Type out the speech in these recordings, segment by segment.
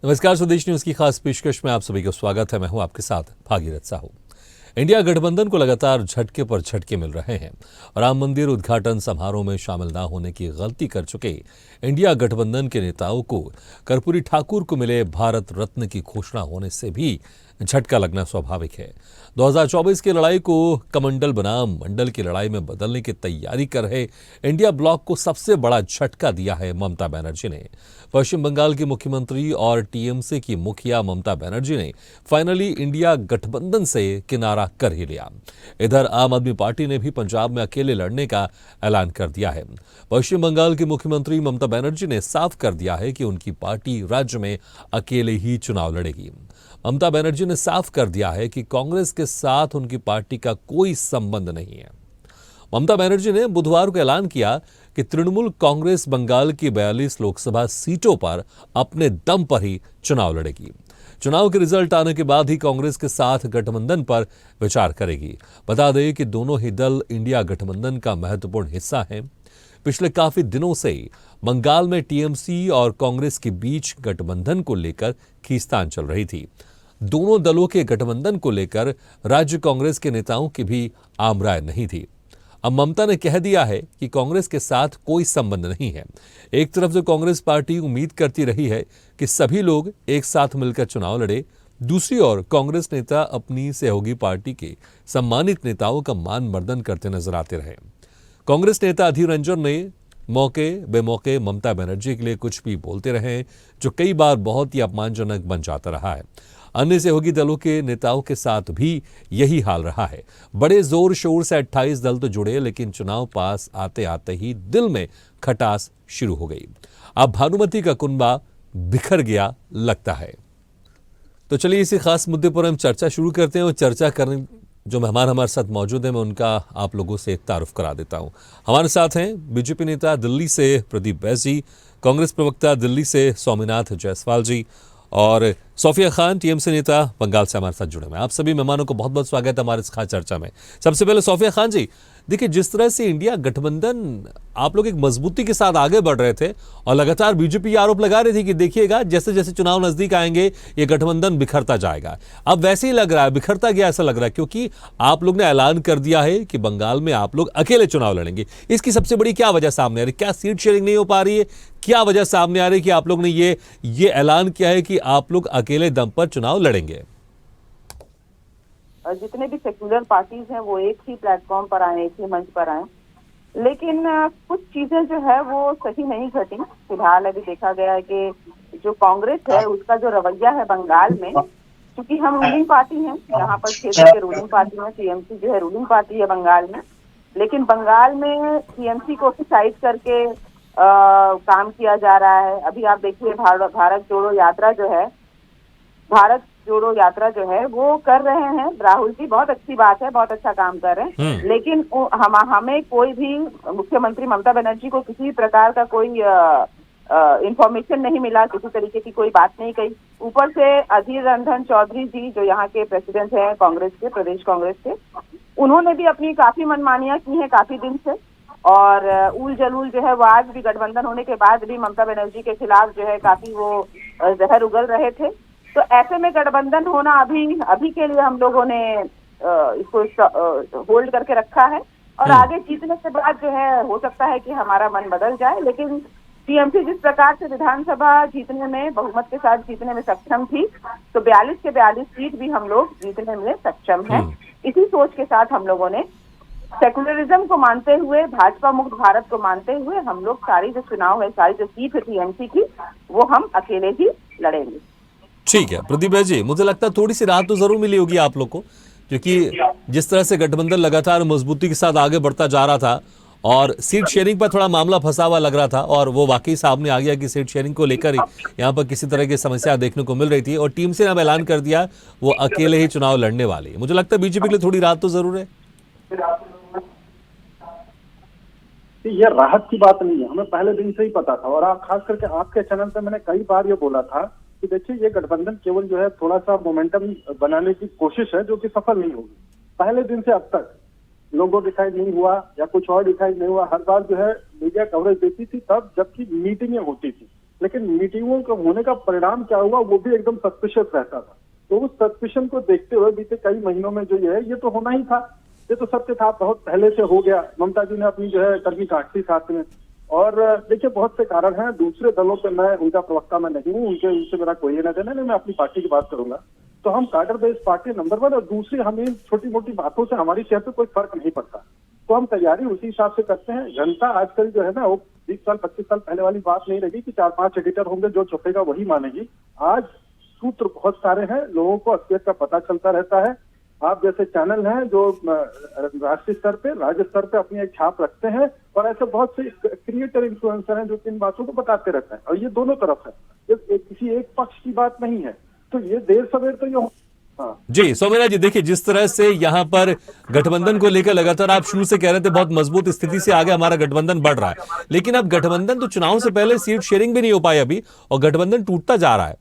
नमस्कार, स्वदेश न्यूज की खास पेशकश में आप सभी का स्वागत है। मैं हूं आपके साथ भागीरथ साहू। इंडिया गठबंधन को लगातार झटके पर झटके मिल रहे हैं। राम मंदिर उद्घाटन समारोह में शामिल न होने की गलती कर चुके इंडिया गठबंधन के नेताओं को कर्पूरी ठाकुर को मिले भारत रत्न की घोषणा होने से भी झटका लगना स्वाभाविक है। 2024 की लड़ाई को कमंडल बनाम मंडल की लड़ाई में बदलने की तैयारी कर रहे इंडिया ब्लॉक को सबसे बड़ा झटका दिया है ममता बनर्जी ने। पश्चिम बंगाल की मुख्यमंत्री और टीएमसी की मुखिया ममता बनर्जी ने फाइनली इंडिया गठबंधन से किनारा कर ही लिया। इधर आम आदमी पार्टी ने भी पंजाब में अकेले लड़ने का ऐलान कर दिया है। पश्चिम बंगाल की मुख्यमंत्री ममता बनर्जी ने साफ कर दिया है कि उनकी पार्टी राज्य में अकेले ही चुनाव लड़ेगी। ममता बनर्जी ने साफ कर दिया है कि कांग्रेस के साथ उनकी पार्टी का कोई संबंध नहीं है। ममता बनर्जी ने बुधवार को ऐलान किया कि तृणमूल कांग्रेस बंगाल की 42 लोकसभा सीटों पर अपने दम पर ही चुनाव लड़ेगी। चुनाव के रिजल्ट आने के बाद ही कांग्रेस के साथ गठबंधन पर विचार करेगी। बता दें कि दोनों ही दल इंडिया गठबंधन का महत्वपूर्ण हिस्सा हैं। पिछले काफी दिनों से बंगाल में टीएमसी और कांग्रेस के बीच गठबंधन को लेकर खींचतान चल रही थी। दोनों दलों के गठबंधन को लेकर राज्य कांग्रेस के नेताओं की भी आम राय नहीं थी। अब ममता ने कह दिया है कि कांग्रेस के साथ कोई संबंध नहीं है। एक तरफ तो कांग्रेस पार्टी उम्मीद करती रही है कि सभी लोग एक साथ मिलकर चुनाव लड़े, दूसरी ओर कांग्रेस नेता अपनी सहयोगी पार्टी के सम्मानित नेताओं का मान मर्दन करते नजर आते रहे। कांग्रेस नेता अधीर रंजन ने मौके बेमौके ममता बनर्जी के लिए कुछ भी बोलते रहे, जो कई बार बहुत ही अपमानजनक बन जाता रहा है। अन्य सहयोगी दलों के नेताओं के साथ भी यही हाल रहा है। बड़े जोर शोर से 28 दल तो जुड़े, लेकिन चुनाव पास आते आते ही दिल में खटास शुरू हो गई। अब भानुमति का कुनबा बिखर गया लगता है। तो चलिए इसी खास मुद्दे पर हम चर्चा शुरू करते हैं और चर्चा करने जो मेहमान हमारे साथ मौजूद हैं, मैं उनका आप लोगों से एक तारुफ करा देता हूं। हमारे साथ हैं बीजेपी नेता दिल्ली से प्रदीप बैस जी, कांग्रेस प्रवक्ता दिल्ली से स्वामीनाथ जायसवाल जी और सोफिया खान टीएमसी नेता बंगाल से हमारे साथ जुड़े हैं। आप सभी मेहमानों को बहुत बहुत स्वागत है हमारे इस खास चर्चा में। सबसे पहले सोफिया खान जी, देखिए जिस तरह से इंडिया गठबंधन आप लोग एक मजबूती के साथ आगे बढ़ रहे थे और लगातार बीजेपी आरोप लगा रही थी कि देखिएगा जैसे जैसे चुनाव नजदीक आएंगे ये गठबंधन बिखरता जाएगा। अब वैसे ही लग रहा है, बिखरता गया ऐसा लग रहा है, क्योंकि आप लोग ने ऐलान कर दिया है कि बंगाल में आप लोग अकेले चुनाव लड़ेंगे। इसकी सबसे बड़ी क्या वजह सामने आ रही है? क्या सीट शेयरिंग नहीं हो पा रही है? क्या वजह सामने आ रही है कि आप लोग ने ये ऐलान किया है कि आप लोग अकेले दम पर चुनाव लड़ेंगे? जितने भी सेक्युलर पार्टीज हैं वो एक ही प्लेटफॉर्म पर आए, एक ही मंच पर आए, लेकिन कुछ चीजें जो है वो सही नहीं घटी। फिलहाल अभी देखा गया है कि जो कांग्रेस है उसका जो रवैया है बंगाल में, क्योंकि हम रूलिंग पार्टी हैं यहाँ पर, क्षेत्र के रूलिंग पार्टी में टीएमसी जो है रूलिंग पार्टी है बंगाल में, लेकिन बंगाल में टीएमसी को साइड करके काम किया जा रहा है। अभी आप देखिए भारत जोड़ो यात्रा जो है वो कर रहे हैं राहुल जी, बहुत अच्छी बात है, बहुत अच्छा काम कर रहे हैं, लेकिन हमें कोई भी मुख्यमंत्री ममता बनर्जी को किसी प्रकार का कोई इंफॉर्मेशन नहीं मिला, किसी तरीके की कोई बात नहीं कही। ऊपर से अधीर रंजन चौधरी जी जो यहाँ के प्रेसिडेंट हैं कांग्रेस के, प्रदेश कांग्रेस के, उन्होंने भी अपनी काफी मनमानियां की हैं काफी दिन से, और उल जलूल जो है वो आज भी गठबंधन होने के बाद भी ममता बनर्जी के खिलाफ जो है काफी वो जहर उगल रहे थे। तो ऐसे में गठबंधन होना अभी के लिए हम लोगों ने इसको होल्ड करके रखा है, और आगे जीतने के बाद जो है हो सकता है कि हमारा मन बदल जाए। लेकिन टीएमसी जिस प्रकार से विधानसभा जीतने में बहुमत के साथ जीतने में सक्षम थी, तो 42 के 42 सीट भी हम लोग जीतने में सक्षम हैं। इसी सोच के साथ हम लोगों ने सेकुलरिज्म को मानते हुए, भाजपा मुक्त भारत को मानते हुए, हम लोग सारी जो चुनाव है, सारी जो सीट है टीएमसी की, वो हम अकेले ही लड़ेंगे। ठीक है प्रदीप भाई जी, मुझे लगता है थोड़ी सी राहत तो जरूर मिली होगी आप लोग को, क्योंकि जिस तरह से गठबंधन लगातार मजबूती के साथ आगे बढ़ता जा रहा था और सीट शेयरिंग पर थोड़ा मामला फंसा हुआ लग रहा था, और वो वाकई सामने आ गया कि सीट शेयरिंग को लेकर यहाँ पर किसी तरह की समस्या देखने को मिल रही थी, और टीम से अब ऐलान कर दिया वो अकेले ही चुनाव लड़ने वाली। मुझे लगता है बीजेपी के लिए थोड़ी राहत तो जरूर है। ये राहत की बात नहीं है, हमें पहले दिन से ही पता था, और खास करके आपके चैनल पे मैंने कई बार ये बोला था कि देखिए ये गठबंधन केवल जो है थोड़ा सा मोमेंटम बनाने की कोशिश है, जो कि सफल नहीं होगी। पहले दिन से अब तक लोगों डिसाइड नहीं हुआ या कुछ और डिसाइड नहीं हुआ, हर बार जो है मीडिया कवरेज देती थी तब, जबकि मीटिंगें होती थी, लेकिन मीटिंगों का होने का परिणाम क्या हुआ वो भी एकदम सस्पिशियस रहता था। तो उस सस्पिशन को देखते हुए बीते कई महीनों में जो ये तो होना ही था, ये तो सबके साथ बहुत पहले से हो गया। ममता जी ने अपनी जो है कर्मी काटी साथ में। और देखिए बहुत से कारण हैं, दूसरे दलों पे मैं उनका प्रवक्ता मैं नहीं हूँ, उनसे मेरा कोई लेना देना नहीं, मैं अपनी पार्टी की बात करूंगा। तो हम कार्डर बेस्ड पार्टी नंबर 1, और दूसरी हमें छोटी मोटी बातों से हमारी सेहत पे कोई फर्क नहीं पड़ता। तो हम तैयारी उसी हिसाब से करते हैं। जनता आजकल जो है ना, वो 20 साल 25 साल पहले वाली बात नहीं रही कि 4-5 एडिटर होंगे, जो छपेगा वही मानेगी। आज सूत्र बहुत सारे हैं, लोगों को असलियत का पता चलता रहता है। आप जैसे चैनल हैं जो राष्ट्रीय स्तर पे, राज्य स्तर पे अपनी एक छाप रखते हैं, और ऐसे बहुत से क्रिएटर इन्फ्लुएंसर हैं जो इन बातों को बताते रहते हैं। और ये दोनों तरफ है, ये किसी एक पक्ष की बात नहीं है। तो ये देर सवेर तो ये हाँ जी सौम्या जी, देखिए जिस तरह से यहाँ पर गठबंधन को लेकर लगातार आप शुरू से कह रहे थे बहुत मजबूत स्थिति से आगे हमारा गठबंधन बढ़ रहा है, लेकिन अब गठबंधन तो चुनाव से पहले सीट शेयरिंग भी नहीं हो पाई अभी, और गठबंधन टूटता जा रहा है।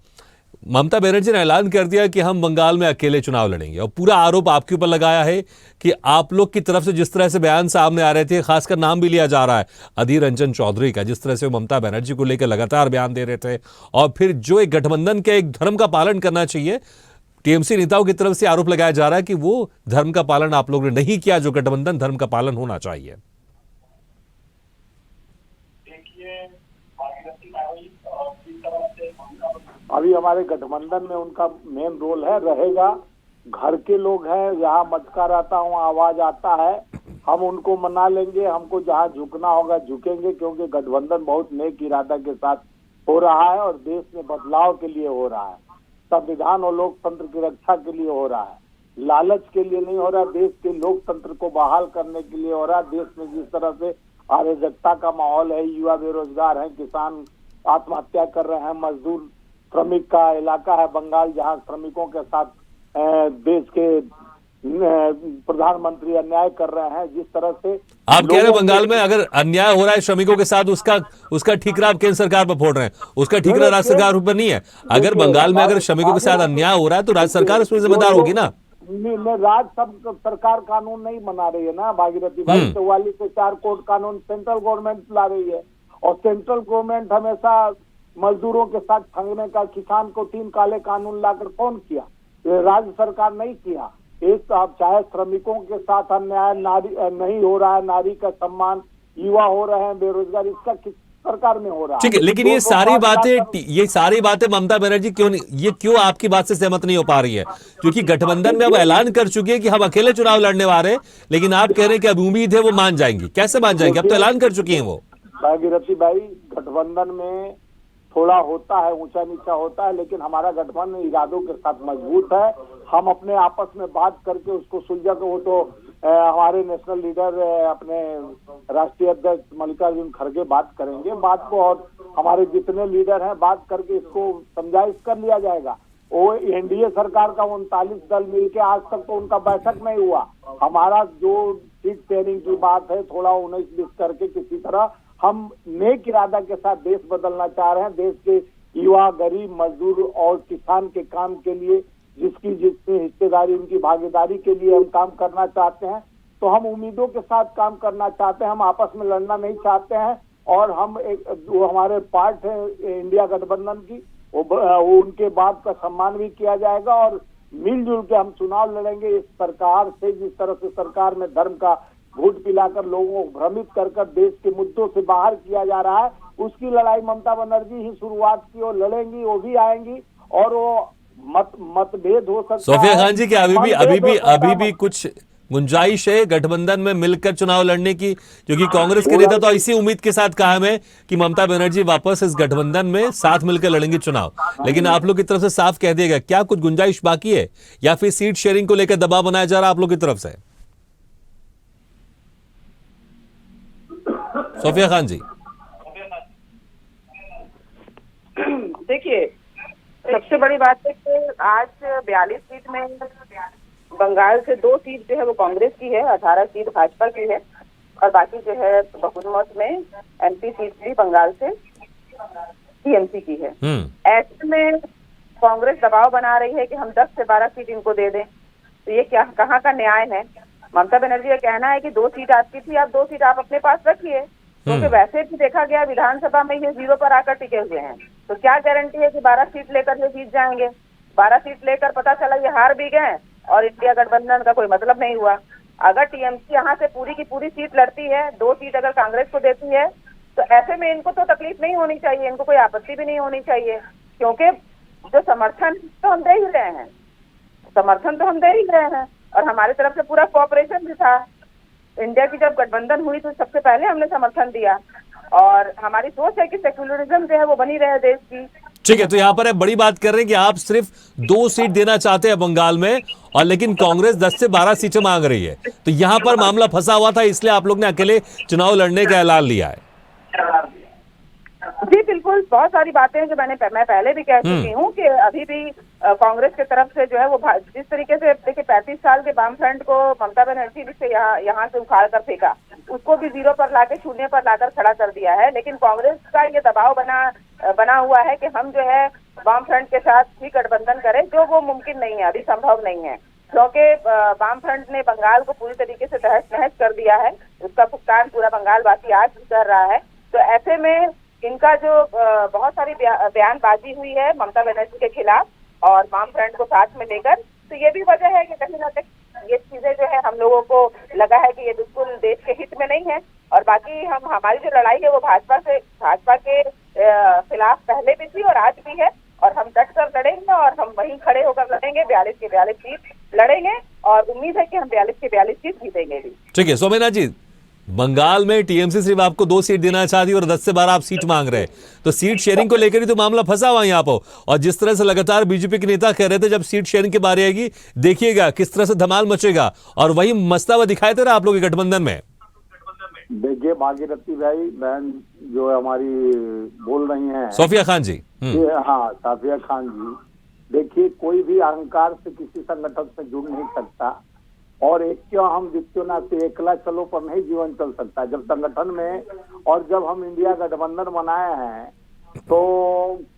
ममता बनर्जी ने ऐलान कर दिया कि हम बंगाल में अकेले चुनाव लड़ेंगे, और पूरा आरोप आपके ऊपर लगाया है कि आप लोग की तरफ से जिस तरह से बयान सामने आ रहे थे, खासकर नाम भी लिया जा रहा है अधीर रंजन चौधरी का, जिस तरह से वो ममता बनर्जी को लेकर लगातार बयान दे रहे थे, और फिर जो एक गठबंधन के एक धर्म का पालन करना चाहिए, टीएमसी नेताओं की तरफ से आरोप लगाया जा रहा है कि वो धर्म का पालन आप लोगों ने नहीं किया, जो गठबंधन धर्म का पालन होना चाहिए। अभी हमारे गठबंधन में उनका मेन रोल है, रहेगा। घर के लोग हैं, यहाँ मचका रहता हूँ आवाज आता है, हम उनको मना लेंगे। हमको जहाँ झुकना होगा झुकेंगे, क्योंकि गठबंधन बहुत नेक इरादा के साथ हो रहा है और देश में बदलाव के लिए हो रहा है, संविधान और लोकतंत्र की रक्षा के लिए हो रहा है, लालच के लिए नहीं हो रहा। देश के लोकतंत्र को बहाल करने के लिए हो रहा है। देश में जिस तरह से अराजकता का माहौल है, युवा बेरोजगार हैं, किसान आत्महत्या कर रहे हैं, मजदूर श्रमिक का इलाका है बंगाल, जहां श्रमिकों के साथ देश के प्रधानमंत्री अन्याय कर रहे हैं। जिस तरह से आप कह रहे हैं बंगाल में अगर अन्याय हो रहा है श्रमिकों के साथ, उसका ठीकरा आप केंद्र सरकार पर फोड़ रहे हैं, उसका ठीकरा राज्य सरकार पर नहीं है। अगर बंगाल में अगर श्रमिकों के साथ अन्याय हो रहा है तो राज्य सरकार उसमें जिम्मेदार होगी ना। राज्य सरकार कानून नहीं बना रही है ना भागीरथी भाई। 44 से 4 कोड कानून सेंट्रल गवर्नमेंट ला रही है, और सेंट्रल गवर्नमेंट हमेशा मजदूरों के साथ ठगने का, किसान को 3 काले कानून लाकर कौन किया? राज्य सरकार नहीं किया। एक आप चाहे श्रमिकों के साथ अन्याय नारी नहीं हो रहा है, नारी का सम्मान, युवा हो रहे हैं बेरोजगार, इसका किस सरकार में हो रहा है? ठीक है, लेकिन ये सारी बातें ममता बनर्जी क्यों आपकी बात से सहमत नहीं हो पा रही है? क्योंकि गठबंधन में अब ऐलान कर चुके हैं कि हम अकेले चुनाव लड़ने वाले हैं, लेकिन आप कह रहे हैं कि अब उम्मीद है वो मान जाएंगी। कैसे मान जाएंगे? अब तो ऐलान कर चुकी हैं वो। भागीरथी भाई, गठबंधन में थोड़ा होता है, ऊंचा नीचा होता है, लेकिन हमारा गठबंधन इरादों के साथ मजबूत है। हम अपने आपस में बात करके उसको सुलझा कर, वो तो हमारे नेशनल लीडर अपने राष्ट्रीय अध्यक्ष मल्लिकार्जुन खड़गे बात करेंगे बात को, और हमारे जितने लीडर हैं बात करके इसको समझाइश कर लिया जाएगा। वो एनडीए सरकार का 39 दल मिलके आज तक तो उनका बैठक नहीं हुआ। हमारा जो सीट शेयरिंग की बात है, थोड़ा 19-20 करके किसी तरह हम नेक इरादा के साथ देश बदलना चाह रहे हैं। देश के युवा, गरीब, मजदूर और किसान के काम के लिए जिसकी जितनी हिस्सेदारी, उनकी भागीदारी के लिए हम काम करना चाहते हैं। तो हम उम्मीदों के साथ काम करना चाहते हैं, हम आपस में लड़ना नहीं चाहते हैं। और हम जो हमारे पार्ट है इंडिया गठबंधन की, वो उनके बात का सम्मान भी किया जाएगा, और मिलजुल के हम चुनाव लड़ेंगे इस सरकार से। जिस तरह से सरकार में धर्म का भूत पिलाकर लोगों को भ्रमित कर देश के मुद्दों से बाहर किया जा रहा है, उसकी लड़ाई ममता बनर्जी ही शुरुआत की, और लड़ेंगी, वो भी आएंगी। और वो मतभेद हो सकता है। सोफिया खान जी, क्या अभी भी कुछ गुंजाइश है गठबंधन में मिलकर चुनाव लड़ने की? क्योंकि कांग्रेस के नेता तो इसी उम्मीद के साथ कायम है कि ममता बनर्जी वापस इस गठबंधन में साथ मिलकर लड़ेंगी चुनाव, लेकिन आप लोग की तरफ से साफ कह दिया गया, क्या कुछ गुंजाइश बाकी है, या फिर सीट शेयरिंग को लेकर दबाव बनाया जा रहा है आप लोग की तरफ से? सोफिया खान जी, देखिए, सबसे बड़ी बात है कि आज 42 सीट में बंगाल से 2 सीट जो है वो कांग्रेस की है, 18 सीट भाजपा की है, और बाकी जो है बहुमत में एमपी सीट भी बंगाल से टीएमसी की है। ऐसे में कांग्रेस दबाव बना रही है कि हम 10 से 12 सीट इनको दे दें, तो ये क्या, कहाँ का न्याय है? ममता बनर्जी का कहना है कि 2 सीट आपकी थी, आप 2 सीट आप अपने पास रखिए, क्योंकि वैसे भी देखा गया विधानसभा में ये 0 पर आकर टिके हुए हैं। तो क्या गारंटी है कि 12 सीट लेकर ये जीत जाएंगे? 12 सीट लेकर पता चला ये हार भी गए और इंडिया गठबंधन का कोई मतलब नहीं हुआ। अगर टीएमसी यहाँ से पूरी की पूरी सीट लड़ती है, 2 सीट अगर कांग्रेस को देती है, तो ऐसे में इनको तो तकलीफ नहीं होनी चाहिए, इनको कोई आपत्ति भी नहीं होनी चाहिए, क्योंकि जो समर्थन तो हम दे ही रहे हैं, और हमारी तरफ से पूरा कोऑपरेशन भी था। इंडिया की जब गठबंधन हुई तो सबसे पहले हमने समर्थन दिया, और हमारी सोच है कि सेक्युलरिज्म जो है वो बनी रहे देश की। ठीक है, तो यहाँ पर बड़ी बात कर रहे हैं कि आप सिर्फ 2 सीट देना चाहते हैं बंगाल में, और लेकिन कांग्रेस 10 से 12 सीटें मांग रही है, तो यहाँ पर मामला फंसा हुआ था, इसलिए आप लोग ने अकेले चुनाव लड़ने का ऐलान लिया है। जी बिल्कुल, बहुत सारी बातें हैं जो मैं पहले भी कह चुकी हूँ कि अभी भी कांग्रेस की तरफ से जो है वो जिस तरीके से देखिए 35 साल के वाम फ्रंट को ममता बनर्जी ने यहाँ से उखाड़ कर फेंका, उसको भी 0 पर लाके 0 पर लाकर खड़ा कर दिया है। लेकिन कांग्रेस का ये दबाव बना हुआ है कि हम जो है वाम फ्रंट के साथ ही गठबंधन करें, जो वो मुमकिन नहीं है, अभी संभव नहीं है, क्योंकि वाम फ्रंट ने बंगाल को पूरी तरीके से तहस नहस कर दिया है। उसका भुगतान पूरा बंगाल वासी आज भी कर रहा है। तो ऐसे में इनका जो बहुत सारी बयानबाजी हुई है ममता बनर्जी के खिलाफ और वाम फ्रंट को साथ में लेकर, तो ये भी वजह है कि कहीं ना कहीं ये चीजें जो है हम लोगों को लगा है कि ये बिल्कुल देश के हित में नहीं है। और बाकी हमारी जो लड़ाई है वो भाजपा के खिलाफ पहले भी थी और आज भी है, और हम डट कर लड़ेंगे और हम वहीं खड़े होकर लड़ेंगे, 42 के 42 सीट लड़ेंगे, और उम्मीद है कि हम 42 के 42 सीट जीतेंगे भी। ठीक है सोमेनाथ जी, बंगाल में टीएमसी सिर्फ आपको 2 सीट देना चाहती है और 10 से 12 आप सीट मांग रहे हैं, तो सीट शेयरिंग को लेकर ही तो मामला फंसा हुआ यहाँ पर। और जिस तरह से लगातार बीजेपी के नेता कह रहे थे जब सीट शेयरिंग की बारी आएगी देखिएगा किस तरह से धमाल मचेगा, और वही मचता हुआ दिखाई दे रहा आप लोग के गठबंधन में। देखिए भागीरथी भाई बहन जो हमारी बोल रही हैं, सोफिया खान जी। हाँ सोफिया खान जी, देखिए कोई भी अहंकार से किसी संगठन से जुड़ नहीं सकता, और एक क्यों हम जित्यो ना से एकला चलो पर नहीं जीवन चल सकता। जब संगठन में और जब हम इंडिया गठबंधन बनाए हैं तो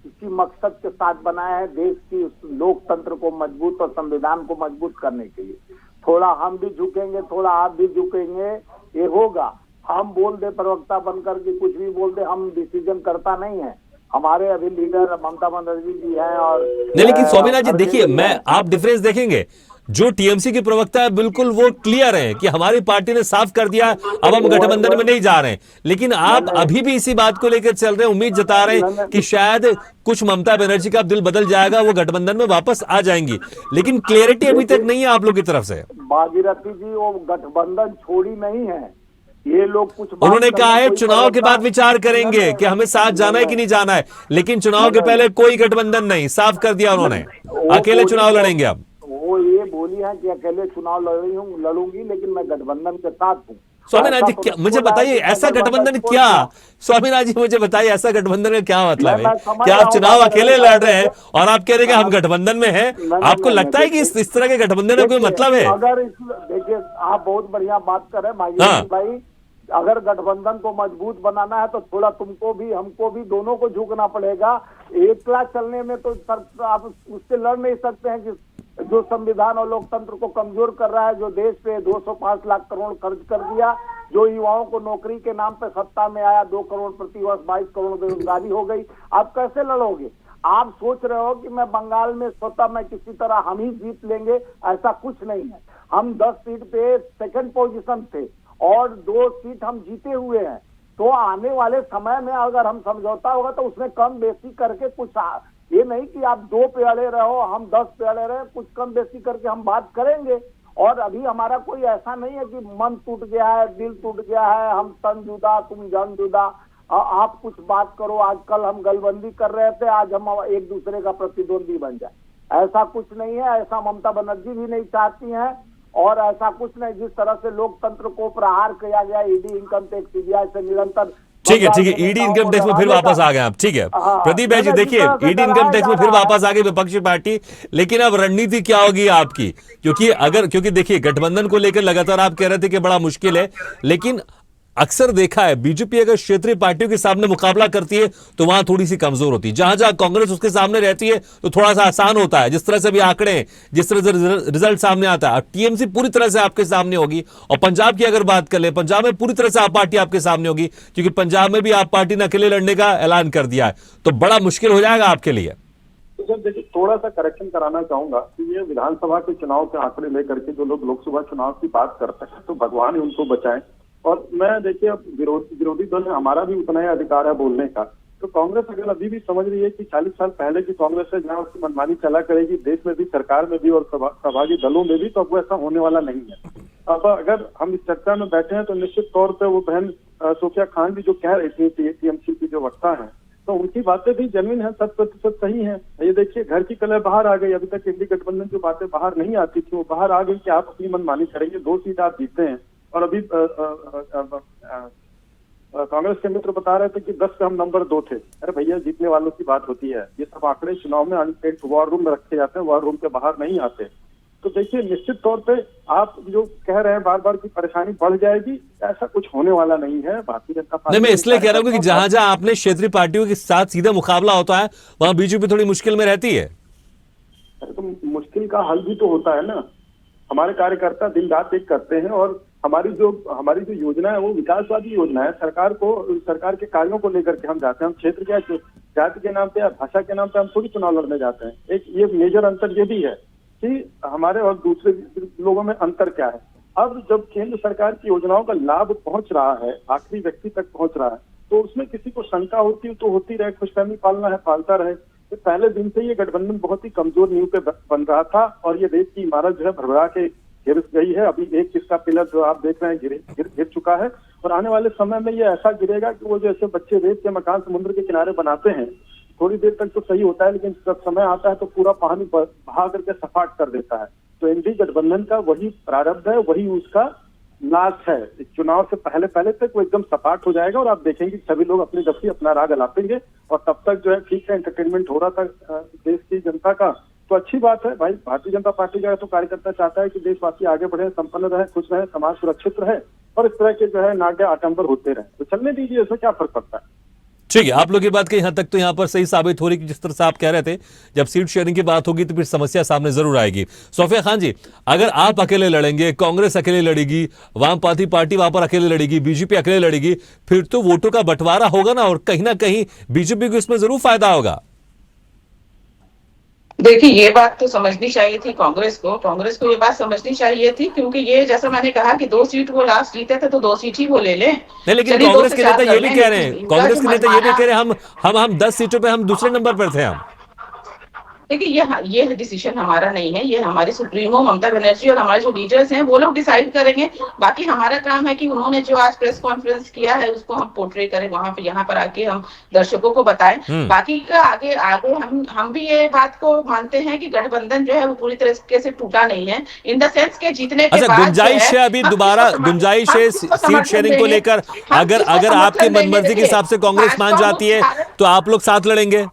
किसी मकसद के साथ बनाए हैं, देश की लोकतंत्र को मजबूत और संविधान को मजबूत करने के लिए। थोड़ा हम भी झुकेंगे, थोड़ा आप भी झुकेंगे, ये होगा। हम बोल दे प्रवक्ता बनकर के कुछ भी बोल दे, हम डिसीजन करता नहीं है। हमारे अभी लीडर ममता बनर्जी जी हैं और नहीं, लेकिन सोमेनाथ जी देखिए, आप डिफरेंस देखेंगे, जो टीएमसी की प्रवक्ता है बिल्कुल वो क्लियर है कि हमारी पार्टी ने साफ कर दिया अब हम गठबंधन में नहीं जा रहे हैं, लेकिन आप अभी भी इसी बात को लेकर चल रहे हैं, उम्मीद जता रहे हैं कि शायद कुछ ममता बनर्जी का दिल बदल जाएगा, वो गठबंधन में वापस आ जाएंगी, लेकिन क्लियरिटी अभी तक नहीं है आप लोग की तरफ से। भागीरथी जी वो गठबंधन छोड़ी नहीं है, ये लोग कुछ उन्होंने कहा है चुनाव के बाद विचार करेंगे कि हमें साथ जाना है कि नहीं जाना है, लेकिन चुनाव के पहले कोई गठबंधन नहीं, साफ कर दिया उन्होंने, अकेले चुनाव लड़ेंगे अब। वो ये बोली है कि अकेले चुनाव लड़ूंगी, लेकिन मैं गठबंधन के साथ हूँ। स्वामीनाथ जी मुझे बताइए ऐसा गठबंधन क्या, स्वामीनाथ जी मुझे बताइए ऐसा गठबंधन का क्या मतलब है? क्या आप चुनाव अकेले लड़ रहे हैं और आप कह रहे हैं कि हम गठबंधन में हैं? आपको लगता है कि इस तरह के गठबंधन में कोई मतलब है? अगर देखिए आप बहुत बढ़िया बात कर रहे हैं भाई, अगर गठबंधन को मजबूत बनाना है तो थोड़ा तुमको भी हमको भी दोनों को झुकना पड़ेगा। एकला चलने में तो सर आप उससे लड़ नहीं सकते हैं जो संविधान और लोकतंत्र को कमजोर कर रहा है, जो देश पे 205 लाख करोड़ खर्च कर दिया, जो युवाओं को नौकरी के नाम पे सत्ता में आया, 2 करोड़ प्रतिवर्ष 22 करोड़ बेरोजगारी हो गई। आप कैसे लड़ोगे? आप सोच रहे हो कि मैं बंगाल में स्वतः मैं किसी तरह हम ही जीत लेंगे, ऐसा कुछ नहीं है। हम 10 सीट पे सेकंड पोजीशन थे और 2 सीट हम जीते हुए हैं, तो आने वाले समय में अगर हम समझौता होगा तो उसमें कम बेसी करके कुछ ये नहीं कि आप 2 पे अड़े रहो हम 10 पे अड़े रहे, कुछ कम बेसी करके हम बात करेंगे। और अभी हमारा कोई ऐसा नहीं है कि मन टूट गया है, दिल टूट गया है, हम तन जुदा तुम जन जुदा, आप कुछ बात करो। आज कल हम गलबंदी कर रहे थे, आज हम एक दूसरे का प्रतिद्वंदी बन जाए, ऐसा कुछ नहीं है। ऐसा ममता बनर्जी भी नहीं चाहती हैं, और ऐसा कुछ नहीं। जिस तरह से लोकतंत्र को प्रहार किया गया ईडी इनकम टैक्स सीबीआई से निरंतर, ठीक है ईडी इनकम टैक्स में फिर वापस आ गए आप, ठीक है प्रदीप भाई जी देखिए ईडी इनकम टैक्स में फिर वापस आ गई विपक्षी पार्टी, लेकिन अब रणनीति क्या होगी आपकी? क्योंकि देखिए गठबंधन को लेकर लगातार आप कह रहे थे कि बड़ा मुश्किल है, लेकिन अक्सर देखा है बीजेपी अगर क्षेत्रीय पार्टियों के सामने मुकाबला करती है तो वहां थोड़ी सी कमजोर होती है, जहां जहां कांग्रेस उसके सामने रहती है तो थोड़ा सा आसान होता है। जिस तरह से भी आंकड़े, जिस तरह से रिजल्ट सामने आता है, टीएमसी पूरी तरह से आपके सामने होगी। और पंजाब की अगर बात कर ले, पंजाब में पूरी तरह से आप पार्टी आपके सामने होगी, क्योंकि पंजाब में भी आप पार्टी ने अकेले लड़ने का ऐलान कर दिया है, तो बड़ा मुश्किल हो जाएगा आपके लिए। तो सर देखिए, थोड़ा सा करेक्शन कराना चाहूंगा कि ये विधानसभा के चुनाव के आंकड़े लेकर के जो लोग लोकसभा चुनाव की बात करते हैं तो भगवान ही उनको बचाए। और मैं देखिए, अब विरोधी दल है, हमारा भी उतना ही अधिकार है बोलने का। तो कांग्रेस अगर अभी भी समझ रही है कि 40 साल पहले की कांग्रेस है जहां उसकी मनमानी चला करेगी देश में भी, सरकार में भी और सहभागी दलों में भी, तो अब वो ऐसा होने वाला नहीं है। अब अगर हम इस चर्चा में बैठे हैं तो निश्चित तौर पर वो बहन सोफिया खान भी जो कह रही थी, टीएमसी की जो वक्ता है, तो उनकी बातें भी जेन्युइन है, 100% सही है। ये देखिए, घर की कलह बाहर आ गई। अभी तक इंडी गठबंधन जो बातें बाहर नहीं आती थी वो बाहर आ गई कि आप अपनी मनमानी करेंगे, 2 सीट आप जीते हैं। और अभी कांग्रेस के मित्र बता रहे थे कि 10 पे हम नंबर 2 थे। अरे भैया, जीतने वालों की बात होती है। ये सब आंकड़े चुनाव में एक वॉर रूम में रखे जाते हैं, वॉर रूम के बाहर नहीं आते। तो देखिए, निश्चित तौर पे आप जो कह रहे हैं बार बार की परेशानी बढ़ जाएगी, ऐसा कुछ होने वाला नहीं है। भारतीय जनता पार्टी, नहीं, मैं इसलिए कह रहा हूं कि जहां जहां आपने क्षेत्रीय पार्टियों के साथ सीधा मुकाबला होता है वहां बीजेपी थोड़ी मुश्किल में रहती है। तो मुश्किल का हल भी तो होता है ना। हमारे कार्यकर्ता दिन रात एक करते हैं और हमारी जो योजना है वो विकासवादी योजना है। सरकार के कार्यों को लेकर के हम जाते हैं। हम क्षेत्र के जाति के नाम पे या भाषा के नाम पे हम थोड़ी चुनाव लड़ने जाते हैं। एक ये मेजर अंतर ये भी है कि हमारे और दूसरे लोगों में अंतर क्या है। अब जब केंद्र सरकार की योजनाओं का लाभ पहुंच रहा है, आखिरी व्यक्ति तक पहुंच रहा है, तो उसमें किसी को शंका होती तो होती रहे, खुशफहमी पालना है पालता रहे। तो पहले दिन से ये गठबंधन बहुत ही कमजोर नींव पे बन रहा था और ये देश की इमारत जो है भरभरा के गिर गई है। अभी एक किसका पिलर जो आप देख रहे हैं गिर चुका है और आने वाले समय में ये ऐसा गिरेगा कि वो जैसे बच्चे रेत के मकान समुद्र के किनारे बनाते हैं, थोड़ी देर तक तो सही होता है, लेकिन जब समय आता है तो पूरा पानी बहा करके सपाट कर देता है। तो एनडीए गठबंधन का वही प्रारब्ध है, वही उसका नाश है। इस चुनाव से पहले तक वो एकदम सपाट हो जाएगा और आप देखेंगे सभी लोग अपनी दफ्ती अपना राग अलापेंगे और तब तक जो है ठीक है, एंटरटेनमेंट हो रहा था देश की जनता का, तो अच्छी बात है भाई। भारतीय जनता पार्टी का तो कार्यकर्ता चाहता है कि देशवासी आगे बढ़े, संपन्न रहे, खुश रहे, समाज सुरक्षित रहे और इस तरह के जो है नाट्य आडंबर होते रहे। तो चलने दीजिए, इसमें क्या फर्क पड़ता है। ठीक है, आप लोग की बात कहीं हद तक तो यहां पर सही साबित हो रही कि जिस तरह से आप कह रहे थे, जब सीट शेयरिंग की बात होगी तो फिर समस्या सामने जरूर आएगी। सोफिया खान जी, अगर आप अकेले लड़ेंगे, कांग्रेस अकेले लड़ेगी, वामपंथी पार्टी वहां पर अकेले लड़ेगी, बीजेपी अकेले लड़ेगी, फिर तो वोटों का बंटवारा होगा ना, और कहीं ना कहीं बीजेपी को इसमें जरूर फायदा होगा। देखिए, ये बात तो समझनी चाहिए थी कांग्रेस को ये बात समझनी चाहिए थी, क्योंकि ये जैसा मैंने कहा कि 2 सीट वो लास्ट जीते थे तो 2 सीट ही वो ले लें। नहीं, लेकिन कांग्रेस के नेता ये भी कह रहे हैं, कांग्रेस के नेता ये भी कह रहे हैं हम 10 सीटों पे हम दूसरे नंबर पर थे। हम देखिए, ये डिसीजन हमारा नहीं है, ये हमारे सुप्रीमो ममता बनर्जी और हमारे जो लीडर्स हैं वो लोग डिसाइड करेंगे। बाकी हमारा काम है कि उन्होंने जो आज प्रेस कॉन्फ्रेंस किया है उसको हम पोर्ट्रे करें, वहां पे यहाँ पर आके हम दर्शकों को बताएं। बाकी का आगे हम भी ये बात को मानते हैं कि गठबंधन जो है वो पूरी तरीके से टूटा नहीं है, इन द सेंस के जीतने के बाद गुंजाइश है, अभी दोबारा गुंजाइश है सीट शेयरिंग को लेकर। अगर आपकी मनमर्जी के हिसाब से कांग्रेस मान जाती है तो आप लोग साथ लड़ेंगे।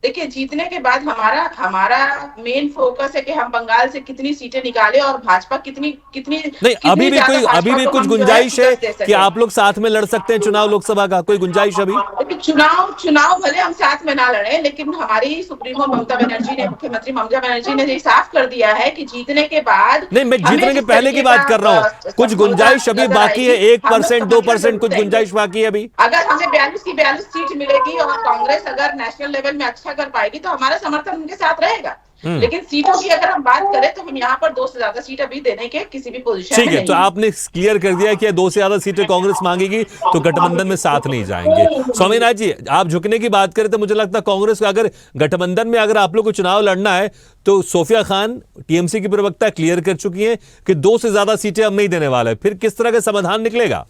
देखिए, जीतने के बाद हमारा मेन फोकस है कि हम बंगाल से कितनी सीटें निकाले और भाजपा कितनी नहीं, अभी भी कुछ गुंजाइश है कि आप लोग साथ में लड़ सकते हैं चुनाव लोकसभा का, कोई गुंजाइश अभी? चुनाव भले हम साथ में ना लड़े, लेकिन हमारी सुप्रीमो ममता बनर्जी ने, मुख्यमंत्री ममता बनर्जी ने ये साफ कर दिया है कि जीतने के बाद नहीं, मैं जीतने के पहले की बात कर रहा हूँ, कुछ गुंजाइश अभी बाकी है, 1% 2% कुछ गुंजाइश बाकी है अभी। अगर हमें 42 की 42 सीट मिलेगी और कांग्रेस अगर नेशनल लेवल में अच्छा कर पाएगी तो हमारा समर्थन उनके साथ रहेगा। लेकिन सीटों की अगर हम बात करें तो हम यहाँ पर 2 से ज्यादा सीट अभी देने के किसी भी पोजीशन में नहीं। ठीक है, तो आपने क्लियर कर दिया कि 2 से ज्यादा सीटें कांग्रेस मांगेगी तो गठबंधन में साथ नहीं जाएंगे। स्वामीनाथ जी, आप झुकने की बात करें तो मुझे लगता है कांग्रेस का अगर गठबंधन में अगर आप लोग को चुनाव लड़ना है तो सोफिया खान टीएमसी की प्रवक्ता क्लियर कर चुकी है कि 2 से ज्यादा सीटें हम नहीं देने वाले। फिर किस तरह का समाधान निकलेगा?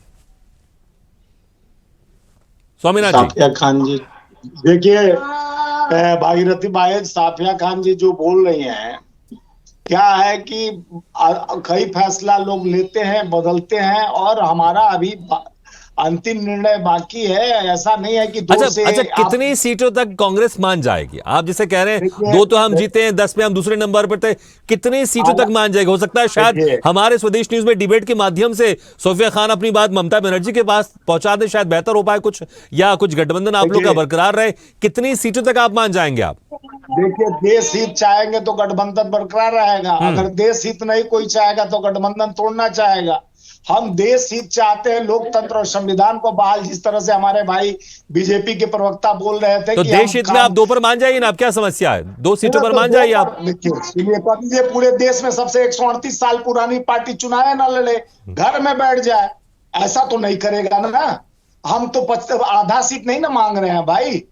स्वामीनाथ जी। साफिया खान जी, देखिए भागीरथी बाई, साफिया खान जी जो बोल रही हैं, क्या है कि कई फैसला लोग लेते हैं, बदलते हैं और हमारा अभी अंतिम निर्णय बाकी है। ऐसा नहीं है कि दो अच्छा से अच्छा, आप कितनी सीटों तक कांग्रेस मान जाएगी? आप जैसे कह रहे हैं देखिए, 2 तो हम जीते हैं, 10 में हम दूसरे नंबर पर थे, कितनी सीटों तक मान जाएगी? हो सकता है शायद देखिए, हमारे स्वदेश न्यूज में डिबेट के माध्यम से सोफिया खान अपनी बात ममता बनर्जी के पास पहुंचा दे, शायद बेहतर हो पाए कुछ, या कुछ गठबंधन आप लोग का देखिए, बरकरार रहे। कितनी सीटों तक आप मान जाएंगे आप? देखिए, देश हित चाहेंगे तो गठबंधन बरकरार रहेगा, अगर देश हित नहीं कोई चाहेगा तो गठबंधन तोड़ना चाहेगा। हम देश हित चाहते हैं, लोकतंत्र और संविधान को बहाल, जिस तरह से हमारे भाई बीजेपी के प्रवक्ता बोल रहे थे तो कि देश हित में आप 2 पर मान जाइए ना, आप क्या समस्या है? 2 सीटों पर मान जाइए आप। देखिए, सुनिए, कभी ये पूरे देश में सबसे 138 साल पुरानी पार्टी चुनाव न लड़े, घर में बैठ जाए, ऐसा तो नहीं करेगा ना। हम तो आधा सीट नहीं ना मांग रहे हैं भाई,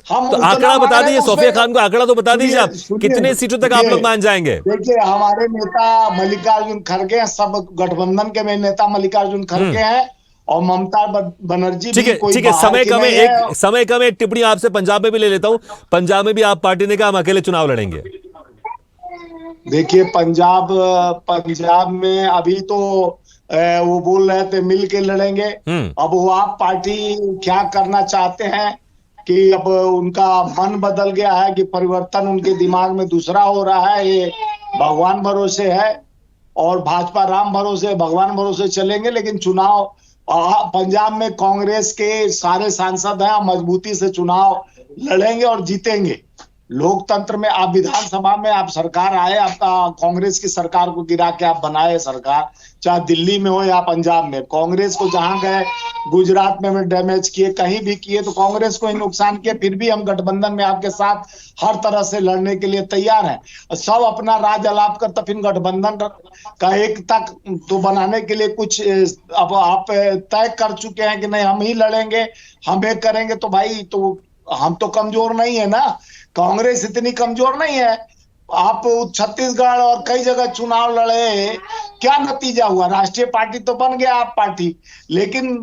हम तो उतना आंकड़ा मांग बता रहे हैं दीजिए, तो सोफिया उसमें- खान को आंकड़ा तो बता दीजिए आप, सुनिए, कितने सीटों तक आप देखिए, लोग मान जाएंगे? देखिए, हमारे नेता मल्लिकार्जुन खड़गे हैं, सब गठबंधन के में नेता मल्लिकार्जुन खड़गे हैं, और ममता बनर्जी ठीक भी है कोई ठीक है, बाहर समय की कम है, नहीं है। एक टिप्पणी आपसे पंजाब में भी ले लेता हूं। पंजाब में भी आप पार्टी ने कहा हम अकेले चुनाव लड़ेंगे। देखिए, पंजाब में अभी तो वो बोल रहे थे मिल के लड़ेंगे। अब वो आप पार्टी क्या करना चाहते हैं कि अब उनका मन बदल गया है कि परिवर्तन उनके दिमाग में दूसरा हो रहा है, ये भगवान भरोसे है। और भाजपा राम भरोसे, भगवान भरोसे चलेंगे, लेकिन चुनाव पंजाब में कांग्रेस के सारे सांसद हैं, मजबूती से चुनाव लड़ेंगे और जीतेंगे। लोकतंत्र में आप विधानसभा में आप सरकार आए, आपका कांग्रेस की सरकार को गिरा के आप बनाए सरकार, चाहे दिल्ली में हो या पंजाब में, कांग्रेस को जहां गए, गुजरात में डैमेज किए, कहीं भी किए तो कांग्रेस को ही नुकसान किए, फिर भी हम गठबंधन में आपके साथ हर तरह से लड़ने के लिए तैयार हैं। सब अपना राज अलाप कर तो फिर गठबंधन का एकता तो बनाने के लिए कुछ अब आप तय कर चुके हैं कि नहीं हम ही लड़ेंगे, हम ये करेंगे, तो भाई तो हम तो कमजोर नहीं है ना, कांग्रेस इतनी कमजोर नहीं है। आप छत्तीसगढ़ और कई जगह चुनाव लड़े, क्या नतीजा हुआ? राष्ट्रीय पार्टी तो बन गया आप पार्टी, लेकिन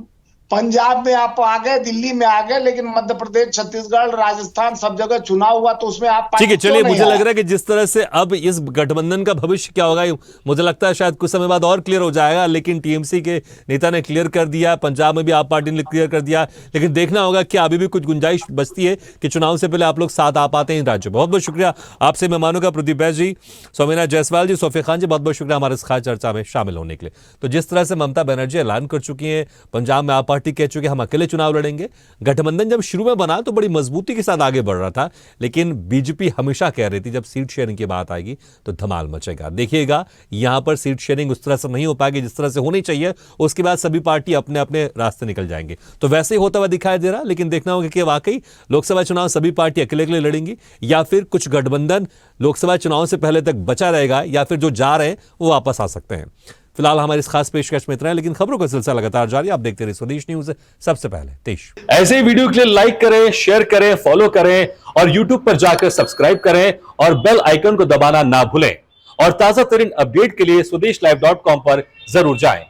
पंजाब में आप आ गए, दिल्ली में आ गए, लेकिन मध्य प्रदेश, छत्तीसगढ़, राजस्थान सब जगह चुनाव हुआ, तो उसमें आप ठीक है, चलिए, क्यों नहीं मुझे आए? लग रहा है कि जिस तरह से अब इस गठबंधन का भविष्य क्या होगा, मुझे लगता है शायद कुछ समय बाद और क्लियर हो जाएगा। लेकिन टीएमसी के नेता ने क्लियर कर दिया, पंजाब में भी आप पार्टी ने क्लियर कर दिया, लेकिन देखना होगा कि अभी भी कुछ गुंजाइश बचती है कि चुनाव से पहले आप लोग साथ आ पाते हैं राज्य। बहुत बहुत शुक्रिया आपसे मेहमानों का, प्रदीप बैस जी, स्वामीनाथ जायसवाल जी, सोफिया खान जी, बहुत बहुत शुक्रिया हमारे इस खास चर्चा में शामिल होने के लिए। तो जिस तरह से ममता बनर्जी ऐलान कर चुकी है, पंजाब में आप पार्टी कह चुकी है हम अकेले चुनाव लड़ेंगे। गठबंधन जब शुरू में बना तो बड़ी मजबूती के साथ आगे बढ़ रहा था, लेकिन बीजेपी हमेशा कह रही थी जब सीट शेयरिंग की बात आएगी तो धमाल मचेगा। देखिएगा यहां पर सीट शेयरिंग उस तरह से नहीं हो पाएगी जिस तरह से होनी चाहिए, उसके बाद सभी पार्टी अपने अपने रास्ते निकल जाएंगे। तो वैसे ही होता हुआ दिखाई दे रहा, लेकिन देखना होगा कि वाकई लोकसभा चुनाव सभी पार्टी अकेले अकेले लड़ेंगी या फिर कुछ गठबंधन लोकसभा चुनाव से पहले तक बचा रहेगा, या फिर जो जा रहे हैं वो वापस आ सकते हैं। फिलहाल हमारी इस खास पेशकश में इतना है, लेकिन खबरों का सिलसिला लगातार जारी। आप देखते रहिए स्वदेश न्यूज, सबसे पहले देश। ऐसे ही वीडियो के लिए लाइक करें, शेयर करें, फॉलो करें और YouTube पर जाकर सब्सक्राइब करें और बेल आइकन को दबाना ना भूलें। और ताजा तरीन अपडेट के लिए स्वदेशलाइव.com पर जरूर जाएं।